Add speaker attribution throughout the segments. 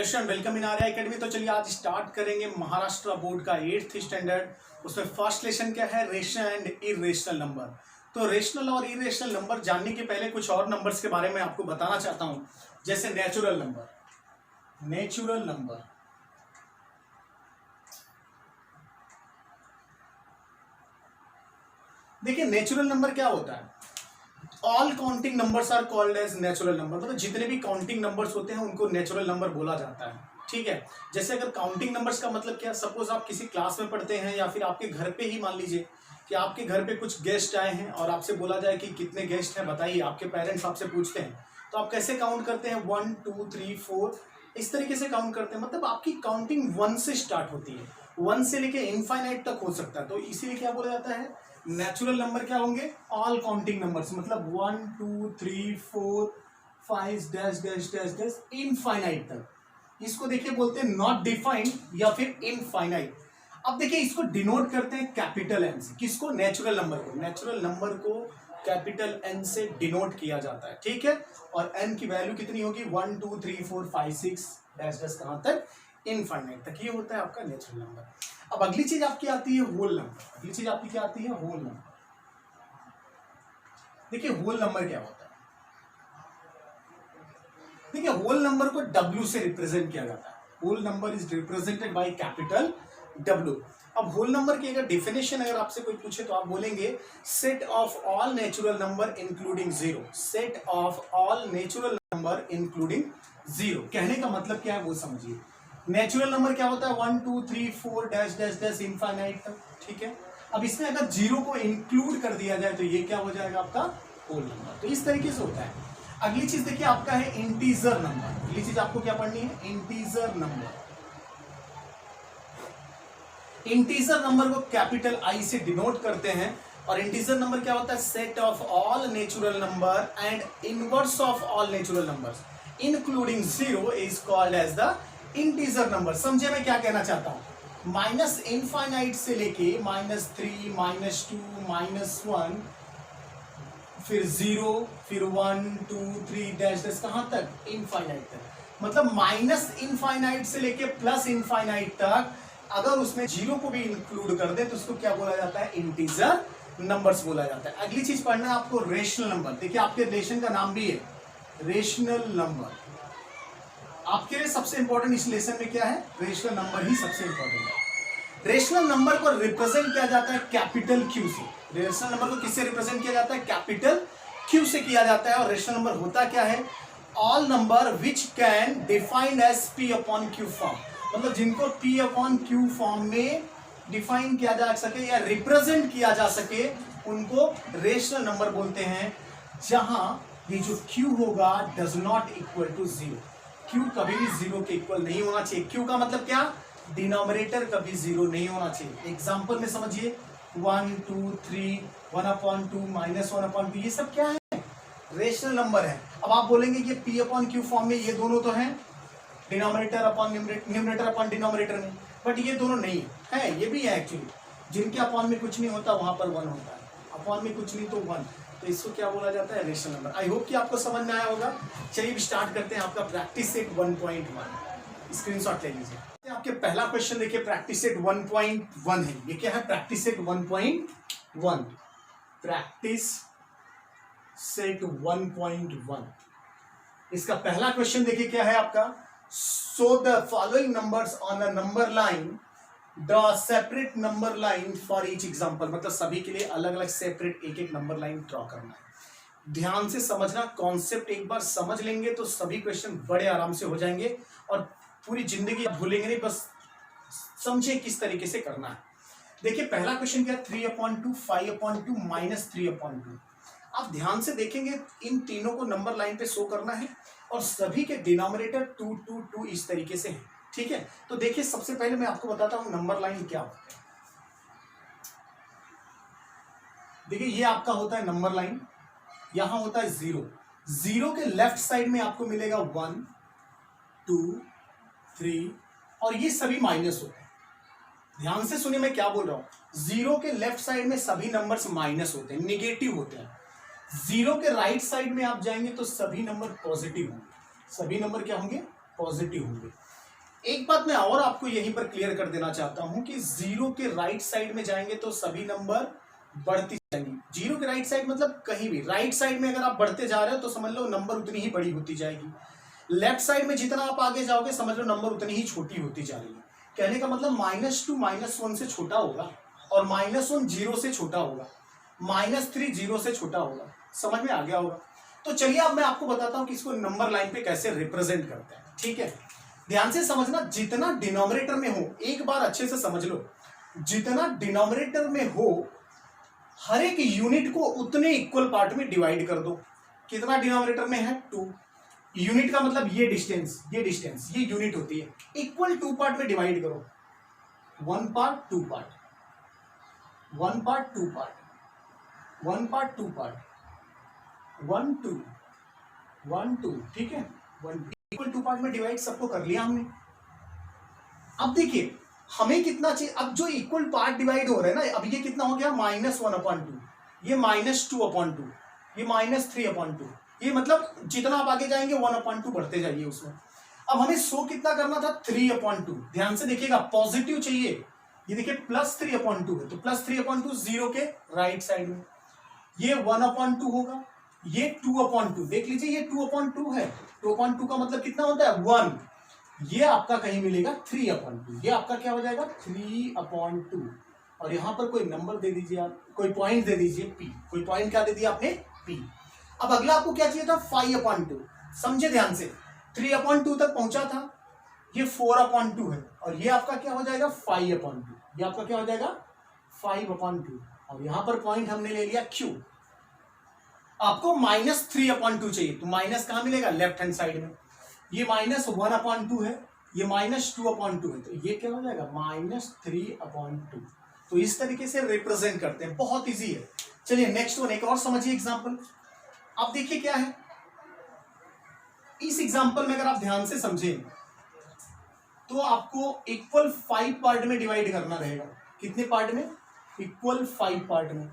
Speaker 1: Hello student, welcome in Arya academy. तो चलिए आज स्टार्ट करेंगे महाराष्ट्र बोर्ड का 8th स्टैंडर्ड। उसमें फर्स्ट लेसन क्या है, रेशनल एंड इरेशनल नंबर। तो रेशनल और इरेशनल नंबर जानने के पहले कुछ और नंबर्स के बारे में आपको बताना चाहता हूं, जैसे नेचुरल नंबर। नेचुरल नंबर देखिए, नेचुरल नंबर क्या होता है? All counting numbers are called as natural number. मतलब जितने भी काउंटिंग नंबर्स होते हैं उनको नेचुरल नंबर बोला जाता है। ठीक है, जैसे अगर काउंटिंग नंबर्स का मतलब क्या, सपोज आप किसी क्लास में पढ़ते हैं या फिर आपके घर पे ही मान लीजिए कि आपके घर पे कुछ गेस्ट आए हैं और आपसे बोला जाए कि कितने गेस्ट हैं बताइए, आपके पेरेंट्स आपसे पूछते हैं, तो आप कैसे काउंट करते हैं? 1 2 3 4 इस तरीके से काउंट करते हैं। मतलब आपकी काउंटिंग 1 से स्टार्ट होती है, 1 से लेके इनफाइनाइट तक हो सकता है। तो इसीलिए क्या बोला जाता है, नेचुरल नंबर क्या होंगे? All counting numbers. मतलब 1 2 3 4 5 dash dash dash dash infinite तक। इसको देखिए बोलते हैं नॉट डिफाइंड या फिर इनफाइनाइट। अब देखिए इसको डिनोट करते हैं कैपिटल एन से। किसको? नेचुरल नंबर को। नेचुरल नंबर को कैपिटल एन से डिनोट किया जाता है। ठीक है, और एन की वैल्यू कितनी होगी? 1 2 3 4 5 6 डैश डैश कहां तक? इनफाइनाइट तक। ये होता है आपका नेचुरल नंबर। अब अगली चीज आपकी आती है होल नंबर। अगली चीज आपकी क्या आती है? Whole number. देखिए होल नंबर क्या होता है? देखिए होल नंबर को W से रिप्रेजेंट किया जाता है। Whole number is represented by capital W। अब होल नंबर की अगर डेफिनेशन अगर आपसे कोई पूछे तो आप बोलेंगे set of all natural number including zero. Set of all natural number including zero. कहने का मतलब क्या है वो समझिए। नेचुरल नंबर क्या होता है? 1 2 3 4 डैश डैश डैश इनफाइनाइट तक। ठीक है, अब इसमें अगर जीरो को इंक्लूड कर दिया जाए तो ये क्या हो जाएगा? आपका होल नंबर। तो इस तरीके से होता है। अगली चीज देखिए आपका है इंटीजर नंबर। अगली चीज आपको क्या पढ़नी है? Integer number. इंटीजर नंबर को कैपिटल आई से डिनोट करते हैं। और इंटीजर नंबर क्या होता है? Set of all natural number and inverse of all natural numbers including zero is called as the integer number. समझे मैं क्या कहना चाहता हूं? माइनस इनफाइनाइट से लेके -3 -2 -1 फिर 0 फिर 1 2 3 डैश डैश कहां तक? इनफाइनाइट तक। मतलब माइनस इनफाइनाइट से लेके प्लस इनफाइनाइट तक अगर उसमें जीरो को भी इंक्लूड कर दे तो उसको क्या बोला जाता है? इंटीजर नंबर्स बोला जाता है। अगली चीज पढ़ना है आपको रेशनल नंबर। देखिए आपके रिलेशन का नाम भी है रेशनल नंबर। आपके लिए सबसे इंपॉर्टेंट इस लेसन में क्या है? रेशनल नंबर ही सबसे इंपॉर्टेंट है। रेशनल नंबर को रिप्रेजेंट किया जाता है कैपिटल क्यू से। रेशनल नंबर को किससे रिप्रेजेंट किया जाता है? कैपिटल क्यू से किया जाता है। और रेशनल नंबर होता क्या है? All number which can defined as p upon q form. मतलब जिनको पी अपॉन क्यू फॉर्म में डिफाइन किया जा सके या रिप्रेजेंट किया जा सके उनको रेशनल नंबर बोलते हैं। जहां ये जो क्यू होगा does not equal to zero. Q कभी भी जीरो के इक्वल नहीं होना चाहिए। क्यू का मतलब क्या? डिनोमिनेटर कभी जीरो नहीं होना चाहिए। एग्जांपल में समझिए 1 2 3 1/2 -1/2 ये सब क्या है? रेशनल नंबर है। अब आप बोलेंगे कि पी अपॉन क्यू फॉर्म में ये दोनों तो हैं, denominator upon numerator upon denominator में, बट ये दोनों नहीं है। ये भी है एक्चुअली। जिनके अपॉन में कुछ नहीं होता वहां पर 1 होता है, अपॉन में कुछ नहीं तो 1। तो इसको क्या बोला जाता है? Rational number. आई होप कि आपको समझ में आया होगा। चलिए स्टार्ट करते हैं आपका प्रैक्टिस सेट 1.1। स्क्रीनशॉट ले लीजिए। आपके पहला क्वेश्चन देखिए, प्रैक्टिस सेट 1.1 है। ये क्या है? Practice set 1.1। Practice set 1.1। इसका पहला क्वेश्चन देखिए क्या है आपका? So the following numbers on a number line, draw separate number line for each example. मतलब सभी के लिए अलग अलग सेपरेट एक एक नंबर लाइन ड्रॉ करना है। ध्यान से समझना, कॉन्सेप्ट एक बार समझ लेंगे तो सभी क्वेश्चन बड़े आराम से हो जाएंगे और पूरी जिंदगी भूलेंगे नहीं। बस समझे किस तरीके से करना है। देखिए पहला क्वेश्चन क्या? 3/2 5/2 -3/2। आप ध्यान से देखेंगे इन तीनों को नंबर लाइन पे शो करना है और सभी के डिनोमिनेटर 2 2 2 इस तरीके से है। ठीक है, तो देखिए सबसे पहले मैं आपको बताता हूं नंबर लाइन क्या होता है। देखिए ये आपका होता है नंबर लाइन, यहां होता है 0। 0 के लेफ्ट साइड में आपको मिलेगा 1 2 3 और ये सभी माइनस होते हैं। ध्यान से सुनिए मैं क्या बोल रहा हूं। 0 के लेफ्ट साइड में सभी नंबर्स माइनस होते हैं, निगेटिव होते हैं। 0 के राइट साइड में आप जाएंगे तो सभी नंबर पॉजिटिव होंगे। सभी नंबर क्या होंगे? पॉजिटिव होंगे। एक बात मैं और आपको यहीं पर क्लियर कर देना चाहता हूं कि जीरो के राइट साइड में जाएंगे तो सभी नंबर बढ़ती जाएंगी। जीरो के राइट साइड मतलब कहीं भी राइट साइड में अगर आप बढ़ते जा रहे हो तो समझ लो नंबर उतनी ही बड़ी होती जाएगी। लेफ्ट साइड में जितना आप आगे जाओगे समझ लो नंबर उतनी ही छोटी होती जा रही है। कहने का मतलब -2 -1 से छोटा होगा और -1 0 से छोटा होगा, -3 0 से छोटा होगा। समझ में आ गया होगा। तो चलिए अब मैं आपको बताता हूं कि इसको नंबर लाइन पे कैसे रिप्रेजेंट करते हैं। ठीक है, ध्यान से समझना, जितना डिनोमिनेटर में हो, एक बार अच्छे से समझ लो, जितना डिनोमिनेटर में हो हर एक यूनिट को उतने इक्वल पार्ट में डिवाइड कर दो। कितना डिनोमिनेटर में है 2, यूनिट का मतलब ये डिस्टेंस ये यूनिट होती है। इक्वल 2 पार्ट में डिवाइड करो, 1 part 2 part, 1 part 2 part, 1 part 2 part, 1 2 1 2, ठीक है, 1 इक्वल 2 पार्ट में डिवाइड सबको कर लिया हमने। अब देखिए हमें कितना चाहिए, अब जो इक्वल पार्ट डिवाइड हो रहा है ना, अब ये कितना हो गया -1/2, ये -2/2, ये -3/2, ये मतलब जितना आप आगे जाएंगे 1/2 बढ़ते जाइए उसमें। अब हमें 100 कितना करना था 3/2। ध्यान से देखिएगा, पॉजिटिव चाहिए, ये देखिए +3/2 है तो +3/2 जीरो के राइट साइड में, ये 1/2 होगा, ये 2/2, देख लीजिए ये 2/2 है, 2/2 का मतलब कितना होता है 1, ये आपका कहीं मिलेगा 3/2, ये आपका क्या हो जाएगा 3/2। और यहां पर कोई नंबर दे दीजिए, आप कोई पॉइंट दे दीजिए P, कोई पॉइंट क्या दे दिया आपने P। अब अगला आपको क्या चाहिए था 5/2, समझे ध्यान से, 3/2 तक पहुंचा था, ये 4/2 है और ये आपका क्या हो जाएगा 5/2, ये आपका क्या हो जाएगा 5/2। और यहां पर पॉइंट हमने ले लिया Q। आपको -3/2 चाहिए तो माइनस कहां मिलेगा लेफ्ट हैंड साइड में, ये -1/2 है, ये -2/2 है, तो ये क्या हो जाएगा -3/2। तो इस तरीके से रिप्रेजेंट करते हैं, बहुत इजी है। चलिए नेक्स्ट वन, एक और समझिए एग्जांपल। अब देखिए क्या है, इस एग्जांपल में अगर आप ध्यान से समझें तो आपको इक्वल 5 पार्ट में डिवाइड करना रहेगा। कितने पार्ट में, इक्वल 5 पार्ट में।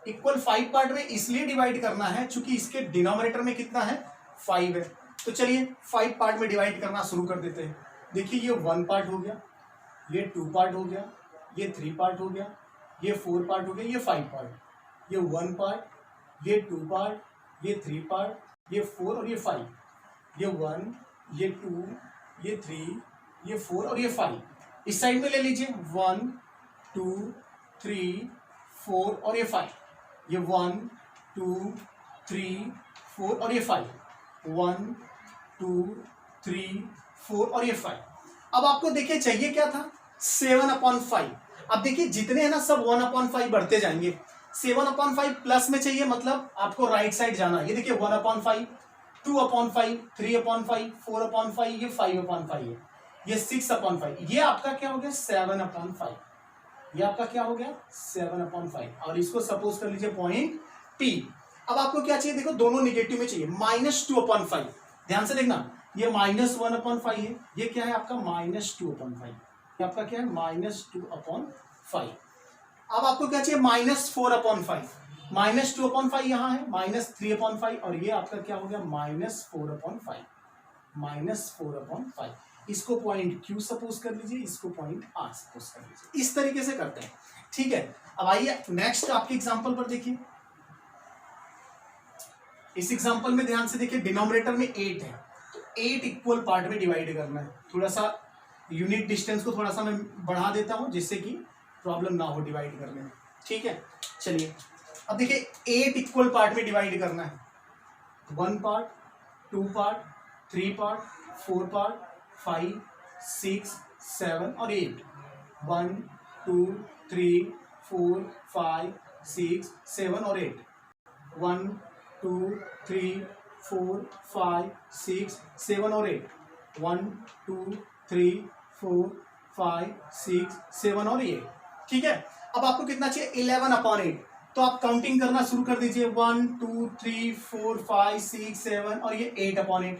Speaker 1: इक्वल 5 पार्ट में इसलिए डिवाइड करना है चूंकि इसके डिनोमिनेटर में कितना है 5 है। तो चलिए 5 पार्ट में डिवाइड करना शुरू कर देते हैं। देखिए ये 1 पार्ट हो गया, ये 2 पार्ट हो गया, ये 3 पार्ट हो गया, ये 4 पार्ट हो गया, ये 5 पार्ट, ये 1 पार्ट, ये 2 पार्ट, ये 3 पार्ट, ये 4 और ये 5, ये 1, ये 2, ये 3, ये 4 और ये 5। इस साइड में ले लीजिए 1 2 3 4 और ये 5, ये 1 2 3 4 और ये 5, 1 2 3 4 और ये 5। अब आपको देखिए चाहिए क्या था 7/5। अब देखिए जितने हैं ना सब 1/5 बढ़ते जाएंगे। 7/5 प्लस में चाहिए मतलब आपको राइट साइड जाना है। ये देखिए 1/5, 2/5, 3/5, 4/5, ये 5/5 है, ये 6/5, ये आपका क्या हो गया 7/5। ये आपका क्या हो गया 7/5 और इसको सपोज कर लीजिए पॉइंट P। अब आपको क्या चाहिए, देखो दोनों निगेटिव में चाहिए, -2/5। ध्यान से देखना, ये -1/5 है, ये क्या है आपका -2/5, ये आपका क्या है -2/5। अब आपको क्या चाहिए -4/5, -2/5 यहां है, -3/5 और ये आपका क्या हो गया -4/5, -4/5। इसको पॉइंट Q सपोज कर लीजिए, इसको पॉइंट R सपोज कर लीजिए। इस तरीके से करते हैं, ठीक है। अब आइए नेक्स्ट आपके एग्जांपल पर देखिए। इस एग्जांपल में ध्यान से देखिए, डिनोमिनेटर में 8 है तो 8 इक्वल पार्ट में डिवाइड करना है। थोड़ा सा यूनिट डिस्टेंस को थोड़ा सा मैं बढ़ा देता हूं जिससे कि प्रॉब्लम ना हो डिवाइड करने में, ठीक है। चलिए अब देखिए 8 इक्वल पार्ट में डिवाइड करना है, 1 पार्ट, 2 पार्ट, 3 पार्ट, 4 पार्ट, 5 6 7 और 8, 1 2 3 4 5 6 7 और 8, 1 2 3 4 5 6 7 और 8, 1 2 3 4 5 6 7 और 8, ठीक है। अब आपको कितना चाहिए 11/8, तो आप काउंटिंग करना शुरू कर दीजिए, 1 2 3 4 5 6 7 और ये 8/8,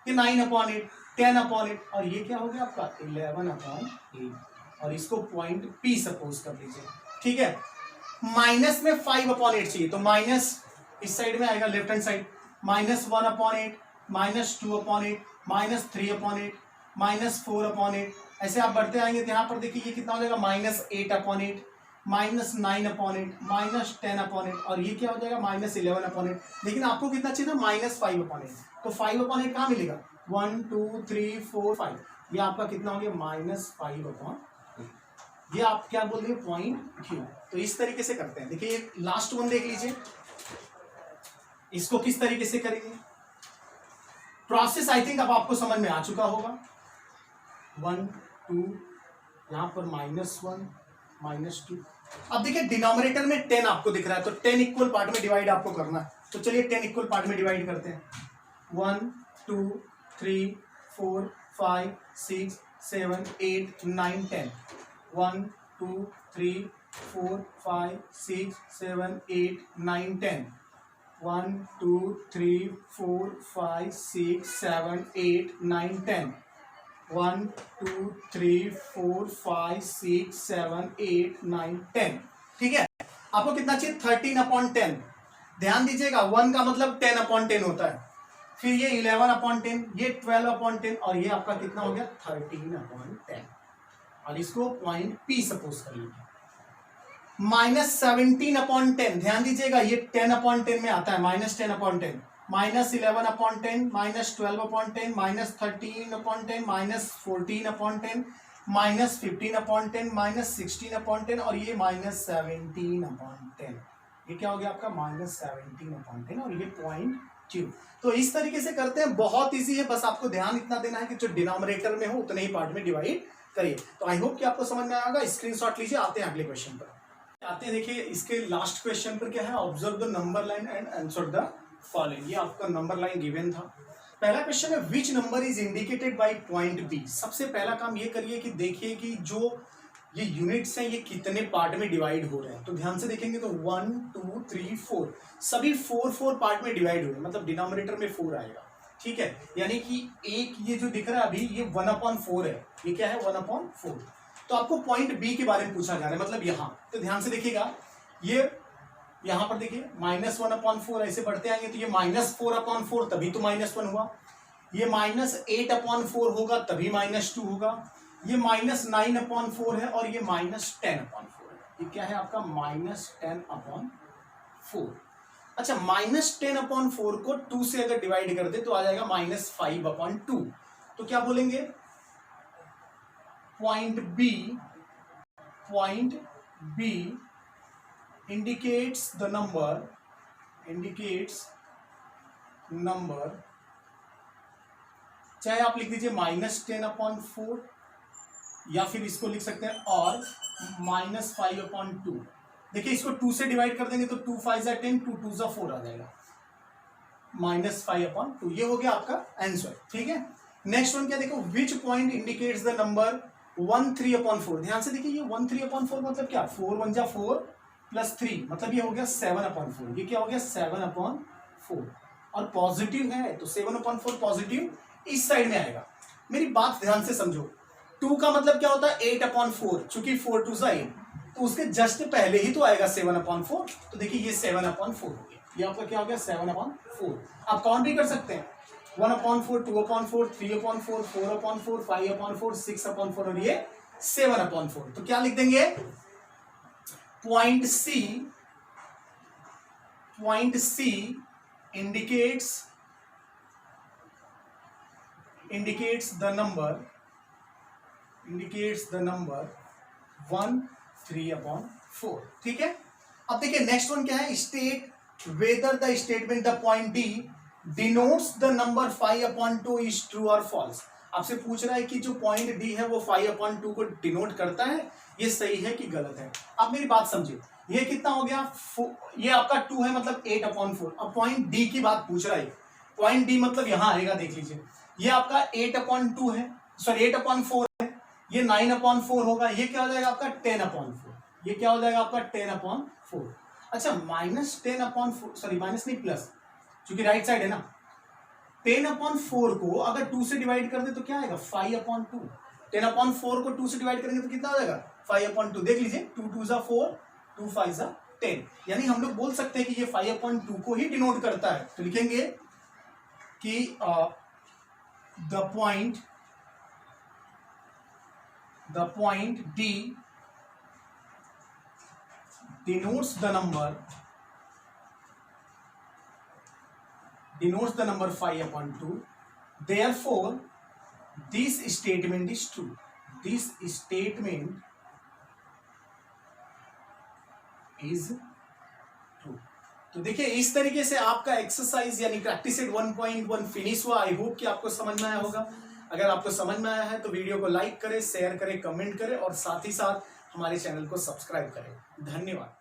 Speaker 1: ये 9/8, 10/8 और ये क्या हो गया आपका 11/8 और इसको पॉइंट P सपोज कर लीजिए, ठीक है। माइनस में 5/8 चाहिए तो माइनस इस साइड में आएगा लेफ्ट हैंड साइड, -1/8, -2/8, -3/8, -4/8, ऐसे आप बढ़ते आएंगे तो यहाँ पर देखिए ये कितना हो जाएगा -8/8, -9/8, -10/8, और ये क्या हो जाएगा -11/8। लेकिन आपको कितना चाहिए था -5/8, तो 5/8 कहाँ मिलेगा 1 2 3 4 5, ये आपका कितना हो गया -5/8। ये आप क्या बोल रहे हैं पॉइंट क्यू। तो इस तरीके से करते हैं। देखिए लास्ट वन देख लीजिए, इसको किस तरीके से करेंगे। प्रोसेस आई थिंक अब आपको समझ में आ चुका होगा। 1 2 यहां पर -1 -2। अब देखिए डिनोमिनेटर में 10 आपको दिख रहा है, तो 10 इक्वल पार्ट में डिवाइड आपको करना है। तो चलिए 10 इक्वल पार्ट में डिवाइड करते हैं। 1 2 3 4 5 6 7 8 9 10। 1 2 3 4 5 6 7 8 9 10। 1 2 3 4 5 6 7 8 9 10। 1 2 3 4 5 6 7 8 9 10। ठीक है, आपको कितना चाहिए 13/10। ध्यान दीजिएगा 1 का मतलब 10/10 होता है, फिर ये 11/10, ये 12/10, और ये आपका कितना हो गया 13/10। और इसको पॉइंट P सपोज कर लीजिए। -17/10, ध्यान दीजिएगा ये 10/10 में आता है, -10/10, -11/10, -12/10, -13/10, -14/10, -15/10, -16/10, और ये -17/10। ये क्या हो गया आपका -17/10, और ये पॉइंट Q। तो इस तरीके से करते हैं, बहुत इजी है, बस आपको ध्यान इतना देना है कि जो डिनोमिनेटर में हो उतने ही पार्ट में डिवाइड करिए। तो आई होप कि आपको समझ में आएगा। स्क्रीनशॉट लीजिए, आते हैं अगले क्वेश्चन पर। आते हैं, देखिए इसके लास्ट क्वेश्चन पर क्या है, observe the number line and answer the following. ये आपका नंबर लाइन गिवन था। पहला क्वेश्चन है which number is indicated by point B. सबसे पहला काम ये करिए कि देखिए कि जो ये यूनिट्स हैं ये कितने पार्ट में डिवाइड हो रहे हैं। तो ध्यान से देखेंगे तो 1 2 3 4 सभी 4 पार्ट में डिवाइड हो रहे हैं, मतलब डिनोमिनेटर में 4 आएगा। ठीक है, यानी कि एक ये जो दिख रहा है अभी ये 1/4 है। ये क्या है 1/4। तो आपको पॉइंट बी के बारे में पूछा जा रहा है, मतलब यहाँ। तो ध्यान से देखिएगा, ये यहाँ पर देखिए -1/4, ऐसे बढ़ते आएंगे तो ये -4/4, तभी तो -1 हुआ। ये -8/4 होगा तभी -2 होगा। ये -9/4 है, और ये -10/4 है। ये क्या है आपका -10/4। अच्छा, -10/4 को 2 से अगर डिवाइड कर दे तो आ जाएगा -5/2। तो क्या बोलेंगे point B indicates the number, चाहे आप लिख दीजिए -10/4, या फिर इसको लिख सकते हैं और -5/2। देखिए इसको 2 से डिवाइड कर देंगे तो 2 5 जा 10, 2 2 जा 4 आ जाएगा, -5/2। ये हो गया आपका आंसर। ठीक है, नेक्स्ट वन क्या देखो, which point indicates the number 1 3/4। ध्यान से देखिए ये 1 3/4 मतलब क्या, 4 1 जा 4 प्लस 3, मतलब ये हो गया 7/4। ये क्या हो गया 7/4, और पॉजिटिव है तो 7/4 पॉजिटिव इस साइड में आएगा। मेरी बात ध्यान से समझो, 2 का मतलब क्या होता है 8/4, चूंकि 4 2 8, तो उसके जस्ट पहले ही तो आएगा 7/4। तो देखिए ये 7/4 हो गया, ये आपका क्या हो गया 7/4। आप काउंट भी कर सकते हैं 1/4, 2/4, 3/4, 4/4, 5/4, 6/4, और ये 7/4। तो क्या लिख देंगे point C indicates the number 1 3/4। ठीक है, अब देखिए नेक्स्ट वन क्या है, state whether the statement the point D denotes the number 5/2 is true और फॉल्स। आपसे पूछ रहा है कि जो पॉइंट डी है वो 5/2 को डिनोट करता है, ये सही है कि गलत है। अब मेरी बात समझिए, ये कितना हो गया, ये आपका 2 है मतलब 8/4। अब पॉइंट डी की बात पूछ रहा है, पॉइंट डी मतलब यहां आएगा, देख लीजिए ये आपका 8/2 है, सॉरी 8/4 है, ये 9/4 होगा, ये क्या हो जाएगा आपका 10/4। ये क्या हो जाएगा आपका 10/4। अच्छा -10/4, सॉरी माइनस नहीं प्लस, क्योंकि राइट साइड है ना। 10/4 को अगर 2 से डिवाइड कर दे तो क्या आएगा 5/2। 10/4 को 2 से डिवाइड करेंगे तो कितना आ जाएगा 5/2। देख लीजिए 2 2 जा 4, 2 5 जा 10, यानी हम लोग बोल सकते हैं कि ये 5/2 को ही डिनोट करता है। तो लिखेंगे कि the point D denotes the number 5/2. Therefore this statement is true. This statement is true. तो देखिए इस तरीके से आपका एक्सरसाइज यानी प्रैक्टिस एट 1.1 फिनिश हुआ। आई होप कि आपको समझ में आया होगा। अगर आपको समझ में आया है तो वीडियो को लाइक करें, शेयर करें, कमेंट करें और साथ ही साथ हमारे चैनल को सब्सक्राइब करें। धन्यवाद।